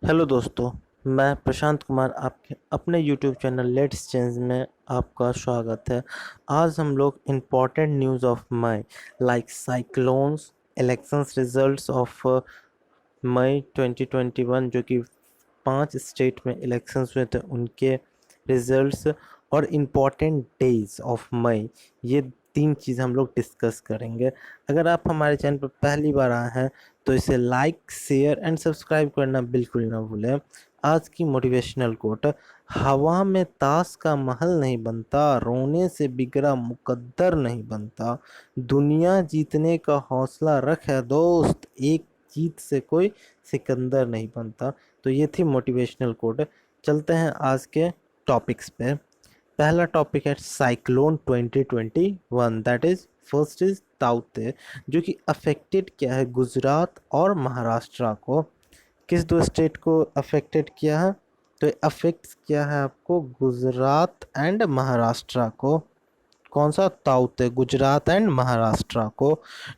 Hello दोस्तों, मैं प्रशांत कुमार आपके अपने यूट्यूब चैनल लेट्स चेंज में आपका स्वागत है। आज हम लोग important news of May like cyclones, elections results of May 2021 जो कि 5 स्टेट में इलेक्शंस हुए थे उनके रिजल्ट्स और इम्पॉर्टेंट डेज ऑफ मई, ये 3 चीज़ हम लोग डिस्कस करेंगे। अगर आप हमारे चैनल पर पहली बार आए हैं तो इसे लाइक, शेयर एंड सब्सक्राइब करना बिल्कुल ना भूलें। आज की मोटिवेशनल कोट: हवा में ताश का महल नहीं बनता, रोने से बिगड़ा मुकद्दर नहीं बनता, दुनिया जीतने का हौसला रख है दोस्त, एक जीत से कोई सिकंदर नहीं बनता। तो ये थी मोटिवेशनल कोट। चलते हैं आज के टॉपिक्स पे। पहला टॉपिक है cyclone 2021, that is first is ताउते, जो कि अफेक्टेड किया है गुजरात और महाराष्ट्र को। किस दो स्टेट को अफेक्टेड किया है? तो अफेक्ट किया है आपको गुजरात एंड महाराष्ट्र को। कौन सा? ताउते, गुजरात एंड महाराष्ट्र को।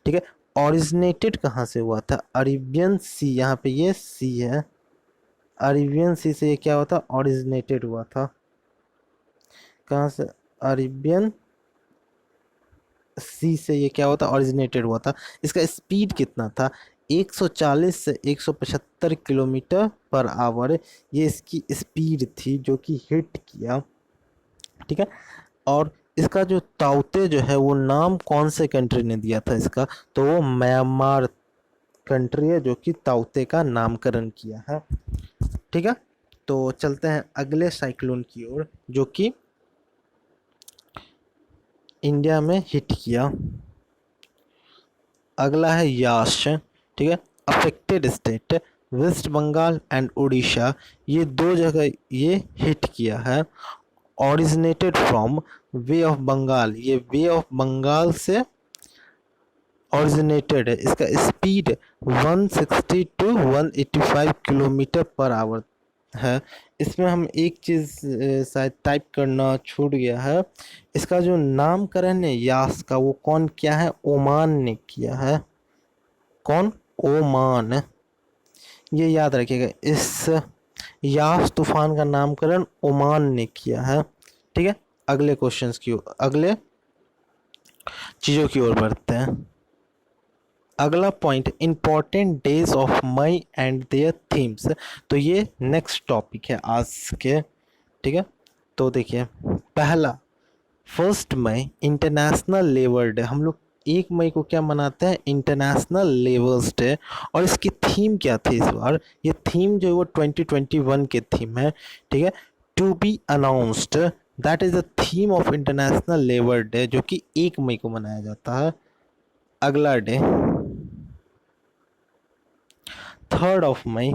ठीक है। ओरिजिनेटेड कहाँ से हुआ था? अरेबियन सी, यहाँ पे ये सी है, अरेबियन सी से ये क्या हुआ था? ओरिजिनेटेड हुआ था। कहाँ से? अरेबियन सी से ये क्या हुआ था? ओरिजिनेटेड हुआ था। इसका स्पीड कितना था? 140 से 175 किलोमीटर पर आवर, ये इसकी स्पीड थी जो कि हिट किया। ठीक है। और इसका जो ताउते जो है वो नाम कौन से कंट्री ने दिया था इसका? तो वो म्यांमार कंट्री है जो कि ताउते का नामकरण किया है। ठीक है। तो चलते हैं अगले साइक्लोन की ओर जो कि इंडिया में हिट किया। अगला है याश। ठीक है। Affected state West Bengal and Orissa, ये दो जगह ये हिट किया है। Originated from bay of Bengal, ये वे ऑफ बंगाल से ओरिजिनेटेड है। इसका speed 160 to 185 kilometre per hour है। इसमें हम एक चीज़ शायद टाइप करना छूट गया है। इसका जो नामकरण है यास का, वो कौन किया है? ओमान ने किया है। कौन? ओमान। ये याद रखिएगा, इस यास तूफान का नामकरण ओमान ने किया है। ठीक है। अगले क्वेश्चंस की ओर, अगले चीज़ों की ओर बढ़ते हैं। अगला point, important days of May and their themes. तो ये नेक्स्ट टॉपिक है आज के। ठीक है। तो देखिए, पहला 1 मई इंटरनेशनल लेबर डे। हम लोग 1 मई को क्या मनाते हैं? International labours day. और इसकी थीम क्या थी इस बार? ये थीम जो है वो 2021 के थीम है। ठीक है। To be announced, that is the theme of international labour day, जो कि 1 मई को मनाया जाता है। अगला डे 3 मई,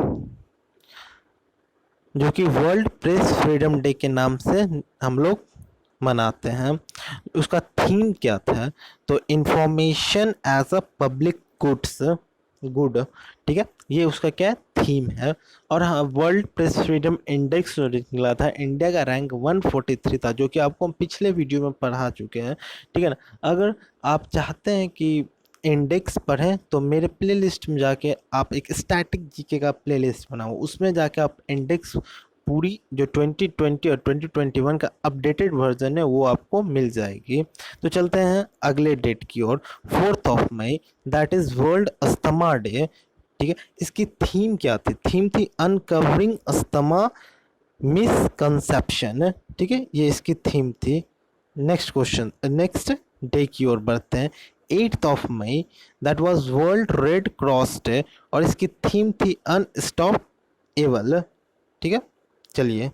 जो कि वर्ल्ड प्रेस फ्रीडम डे के नाम से हम लोग मनाते हैं। उसका थीम क्या था? तो information as a public goods, good. ठीक है। ये उसका क्या थीम है। और हाँ, वर्ल्ड प्रेस फ्रीडम इंडेक्स जो निकला था, इंडिया का रैंक 143 था, जो कि आपको हम पिछले वीडियो में पढ़ा चुके हैं। ठीक है ना। अगर आप चाहते हैं कि इंडेक्स पढ़ें तो मेरे प्लेलिस्ट में जाके आप एक स्टैटिक जीके का प्लेलिस्ट बनाओ, उसमें जाके आप इंडेक्स पूरी जो 2020 और 2021 का अपडेटेड वर्जन है वो आपको मिल जाएगी। तो चलते हैं अगले डेट की ओर। 4 मई, that is world asthma day. ठीक है। इसकी थीम क्या थी? थीम थी अनकवरिंग अस्थमा मिसकंसेप्शन। ठीक है। ये इसकी थीम थी। नेक्स्ट क्वेश्चन, नेक्स्ट डे की ओर बढ़ते हैं। 8 मई, that was world red cross day, और इसकी थीम थी अनस्टॉप एबल। ठीक है। चलिए,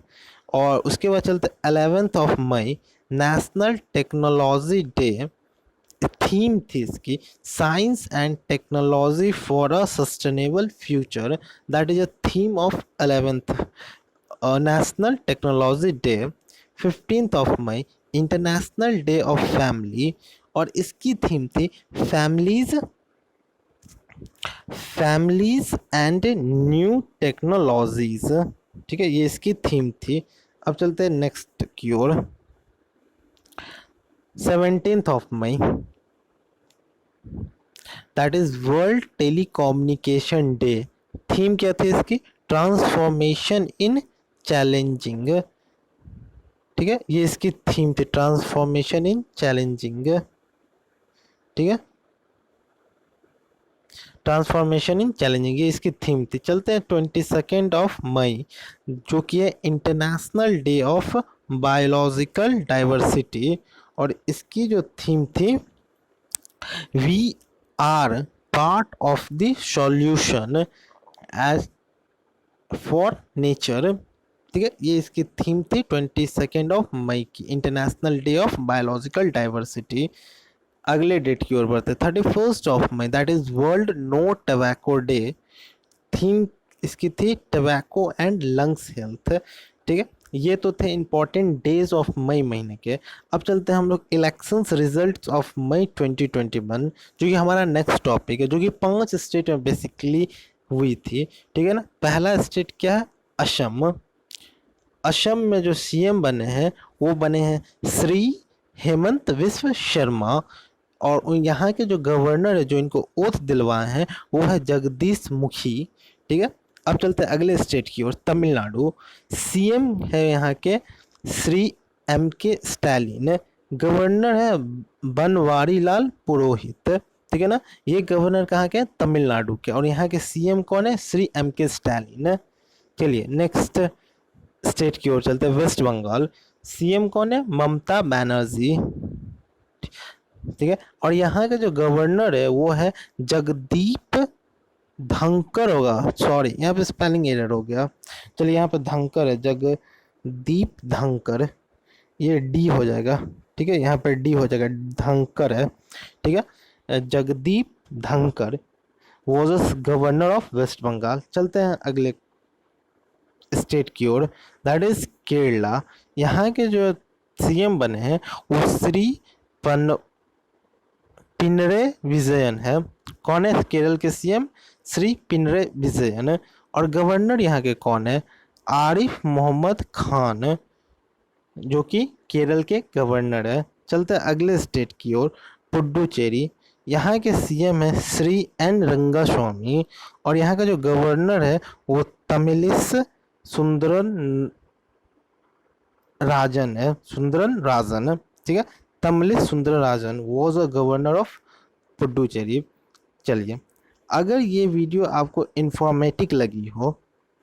और उसके बाद चलते 11 May, national technology day. Theme थी इसकी science and technology for a sustainable future, that is a theme of 11th national technology day. 15 May, international day of family, और इसकी थीम थी families, families and new technologies. ठीक है। ये इसकी theme थी। अब चलते हैं नेक्स्ट की ओर। 17 मई, that is world telecommunication day. Theme क्या थी इसकी? ट्रांसफॉर्मेशन इन चैलेंजिंग, ठीक है, ये इसकी थीम थी, ट्रांसफॉर्मेशन इन चैलेंजिंग, ठीक है, ट्रांसफॉर्मेशन इन चैलेंजिंग, ये इसकी थीम थी। चलते हैं 22 मई जो कि है international day of biological diversity, और इसकी जो थीम थी we are part of the solution as for nature, ठीक है, ये इसकी थीम थी 22 मई की, international day of biological diversity. अगले डेट की ओर बढ़ते, 31 मई that is world no tobacco day, theme इसकी थी टबैको एंड लंग्स हेल्थ, ठीक है। ये तो थे इंपॉर्टेंट डेज ऑफ मई महीने के। अब चलते हैं हम लोग इलेक्शंस रिजल्ट्स ऑफ मई 2021, जो कि हमारा नेक्स्ट टॉपिक है, जो कि 5 स्टेट में बेसिकली हुई थी, ठीक है ना। पहला स्टेट क्या है, असम। असम में जो सीएम बने हैं वो बने हैं श्री हेमंत विश्व शर्मा, और यहाँ के जो गवर्नर है जो इनको ओथ दिलवाए हैं वो है जगदीश मुखी, ठीक है। अब चलते हैं अगले स्टेट की ओर, तमिलनाडु। सीएम है यहाँ के श्री एम के स्टालिन, गवर्नर है बनवारी लाल पुरोहित, ठीक है ना। ये गवर्नर कहाँ के, तमिलनाडु के, और यहाँ के सीएम कौन है, श्री एम के स्टालिन। चलिए नेक्स्ट स्टेट की ओर चलते हैं, वेस्ट बंगाल। सीएम कौन है, ममता बनर्जी, ठीक है, और यहाँ के जो गवर्नर है वो है जगदीप धनकर, होगा सॉरी यहाँ पे स्पेलिंग एरर हो गया, चलिए यहाँ पे धनकर है, जगदीप धनकर, ये डी हो जाएगा, ठीक है, यहाँ पे डी हो जाएगा, धनकर है, ठीक है, Jagdeep Dhankhar was governor of West Bengal. चलते हैं अगले स्टेट की ओर, दैट इज केरला। यहाँ के जो सीएम बने हैं वो श्री पिनरे विजयन है। कौन है केरल के सीएम, श्री पिनरे विजयन, और गवर्नर यहाँ के कौन है, आरिफ मोहम्मद खान, जो कि केरल के गवर्नर है। चलते हैं अगले स्टेट की ओर, पुडुचेरी। यहाँ के सीएम है श्री एन रंगास्वामी, और यहाँ का जो गवर्नर है वो तमिलिस सुंदरन राजन है, सुंदरन राजन, ठीक है, Tamilisai Soundararajan was a governor of Puducherry. चलिए, अगर ये वीडियो आपको इन्फॉर्मेटिव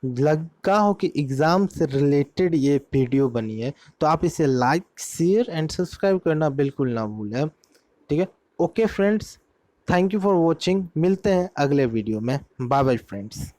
लगा हो कि एग्ज़ाम से रिलेटेड ये वीडियो बनी है, तो आप इसे लाइक शेयर एंड सब्सक्राइब करना बिल्कुल ना भूलें, ठीक है। Okay friends, thank you for watching, मिलते हैं अगले वीडियो में, बाय बाय फ्रेंड्स।